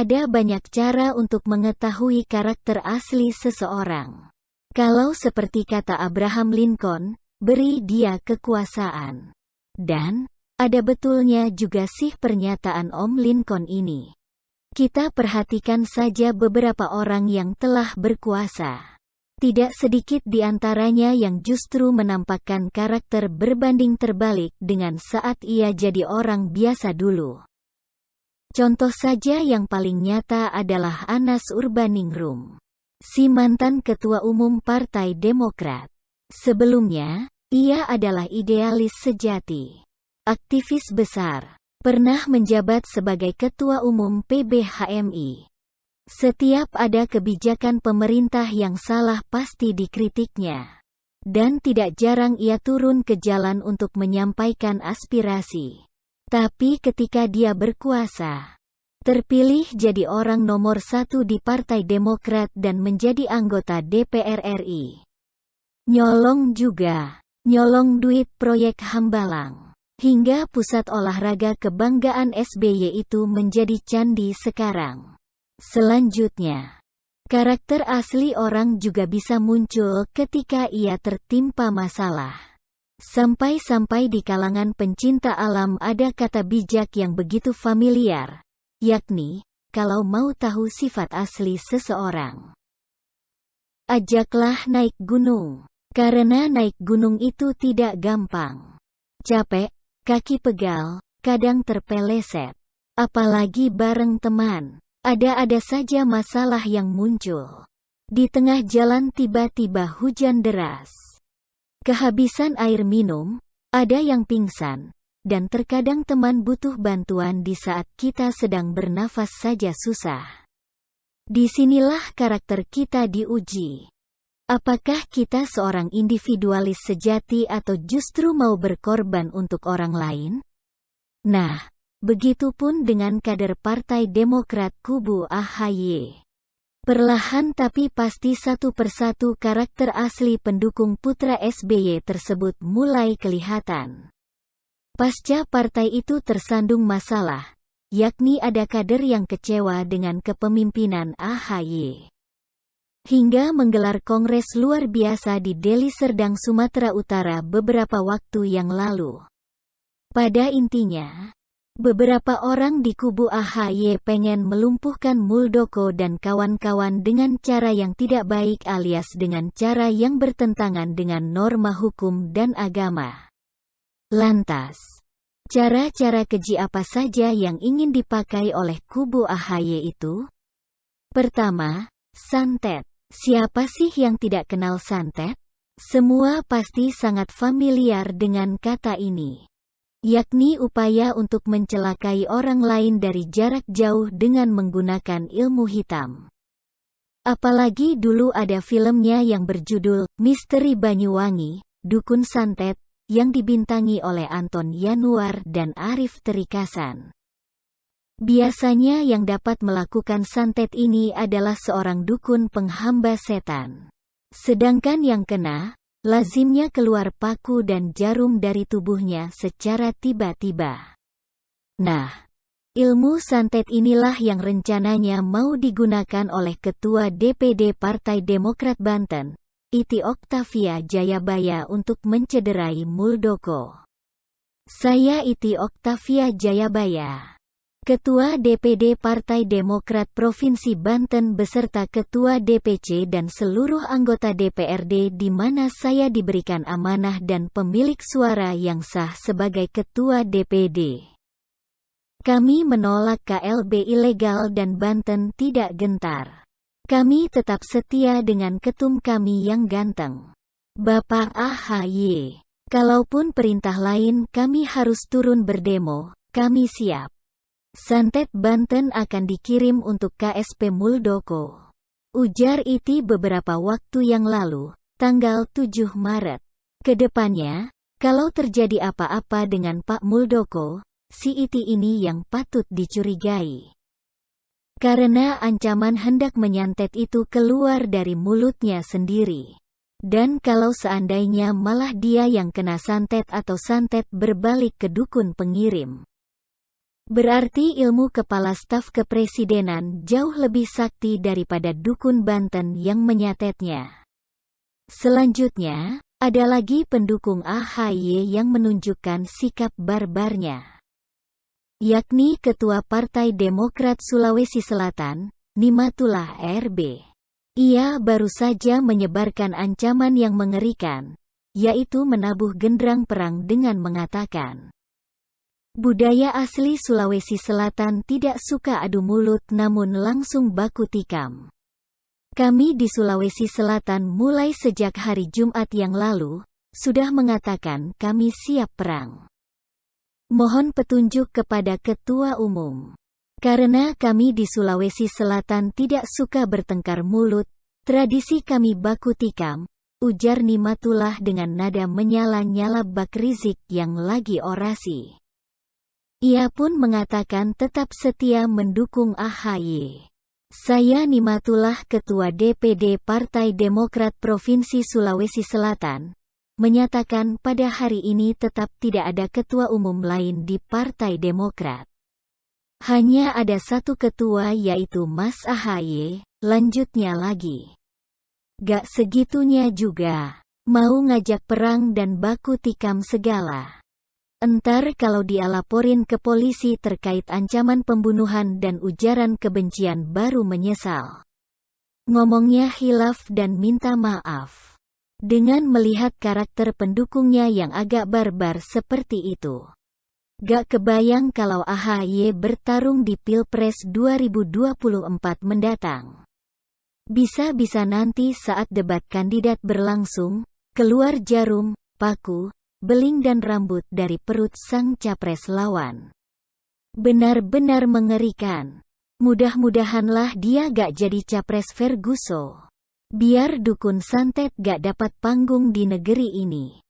Ada banyak cara untuk mengetahui karakter asli seseorang. Kalau seperti kata Abraham Lincoln, beri dia kekuasaan. Dan, ada betulnya juga sih pernyataan Om Lincoln ini. Kita perhatikan saja beberapa orang yang telah berkuasa. Tidak sedikit di antaranya yang justru menampakkan karakter berbanding terbalik dengan saat ia jadi orang biasa dulu. Contoh saja yang paling nyata adalah Anas Urbaningrum, si mantan Ketua Umum Partai Demokrat. Sebelumnya, ia adalah idealis sejati, aktivis besar, pernah menjabat sebagai Ketua Umum PBHMI. Setiap ada kebijakan pemerintah yang salah pasti dikritiknya. Dan tidak jarang ia turun ke jalan untuk menyampaikan aspirasi. Tapi ketika dia berkuasa, terpilih jadi orang nomor 1 di Partai Demokrat dan menjadi anggota DPR RI. Nyolong juga, nyolong duit proyek Hambalang. Hingga pusat olahraga kebanggaan SBY itu menjadi candi sekarang. Selanjutnya, karakter asli orang juga bisa muncul ketika ia tertimpa masalah. Sampai-sampai di kalangan pencinta alam ada kata bijak yang begitu familiar, yakni, kalau mau tahu sifat asli seseorang, ajaklah naik gunung, karena naik gunung itu tidak gampang. Capek, kaki pegal, kadang terpeleset. Apalagi bareng teman, ada-ada saja masalah yang muncul. Di tengah jalan tiba-tiba hujan deras. Kehabisan air minum, ada yang pingsan, dan terkadang teman butuh bantuan di saat kita sedang bernafas saja susah. Disinilah karakter kita diuji. Apakah kita seorang individualis sejati atau justru mau berkorban untuk orang lain? Nah, begitupun dengan kader Partai Demokrat kubu AHY. Perlahan tapi pasti satu persatu karakter asli pendukung putra SBY tersebut mulai kelihatan. Pasca partai itu tersandung masalah, yakni ada kader yang kecewa dengan kepemimpinan AHY. Hingga menggelar kongres luar biasa di Deli Serdang, Sumatera Utara beberapa waktu yang lalu. Pada intinya, beberapa orang di kubu AHY pengen melumpuhkan Muldoko dan kawan-kawan dengan cara yang tidak baik alias dengan cara yang bertentangan dengan norma hukum dan agama. Lantas, cara-cara keji apa saja yang ingin dipakai oleh kubu AHY itu? Pertama, santet. Siapa sih yang tidak kenal santet? Semua pasti sangat familiar dengan kata ini. Yakni upaya untuk mencelakai orang lain dari jarak jauh dengan menggunakan ilmu hitam. Apalagi dulu ada filmnya yang berjudul Misteri Banyuwangi, Dukun Santet, yang dibintangi oleh Anton Yanuar dan Arif Terikasan. Biasanya yang dapat melakukan santet ini adalah seorang dukun penghamba setan. Sedangkan yang kena, lazimnya keluar paku dan jarum dari tubuhnya secara tiba-tiba. Nah, ilmu santet inilah yang rencananya mau digunakan oleh Ketua DPD Partai Demokrat Banten, Iti Oktavia Jayabaya untuk mencederai Muldoko. Saya Iti Oktavia Jayabaya, Ketua DPD Partai Demokrat Provinsi Banten beserta Ketua DPC dan seluruh anggota DPRD di mana saya diberikan amanah dan pemilik suara yang sah sebagai Ketua DPD. Kami menolak KLB ilegal dan Banten tidak gentar. Kami tetap setia dengan ketum kami yang ganteng, Bapak AHY. Kalaupun perintah lain kami harus turun berdemo, kami siap. Santet Banten akan dikirim untuk KSP Muldoko, ujar Iti beberapa waktu yang lalu, tanggal 7 Maret. Kedepannya, kalau terjadi apa-apa dengan Pak Muldoko, si Iti ini yang patut dicurigai. Karena ancaman hendak menyantet itu keluar dari mulutnya sendiri. Dan kalau seandainya malah dia yang kena santet atau santet berbalik ke dukun pengirim, Berarti ilmu kepala staf kepresidenan jauh lebih sakti daripada dukun Banten yang menyatetnya. Selanjutnya, ada lagi pendukung AHY yang menunjukkan sikap barbarnya, yakni Ketua Partai Demokrat Sulawesi Selatan, Nimatullah RB. Ia baru saja menyebarkan ancaman yang mengerikan, yaitu menabuh genderang perang dengan mengatakan, budaya asli Sulawesi Selatan tidak suka adu mulut namun langsung baku tikam. Kami di Sulawesi Selatan mulai sejak hari Jumat yang lalu, sudah mengatakan kami siap perang. Mohon petunjuk kepada Ketua Umum. Karena kami di Sulawesi Selatan tidak suka bertengkar mulut, tradisi kami baku tikam, ujar Nimatullah dengan nada menyala-nyala bak Rizik yang lagi orasi. Ia pun mengatakan tetap setia mendukung AHY. Saya Nimatullah Ketua DPD Partai Demokrat Provinsi Sulawesi Selatan, menyatakan pada hari ini tetap tidak ada ketua umum lain di Partai Demokrat. Hanya ada satu ketua yaitu Mas AHY, lanjutnya lagi. Gak segitunya juga, mau ngajak perang dan baku tikam segala. Entar kalau dia laporin ke polisi terkait ancaman pembunuhan dan ujaran kebencian baru menyesal. Ngomongnya hilaf dan minta maaf. Dengan melihat karakter pendukungnya yang agak barbar seperti itu, gak kebayang kalau AHY bertarung di Pilpres 2024 mendatang. Bisa-bisa nanti saat debat kandidat berlangsung, keluar jarum, paku, beling dan rambut dari perut sang capres lawan. Benar-benar mengerikan. Mudah-mudahanlah dia gak jadi capres Ferguson. Biar dukun santet gak dapat panggung di negeri ini.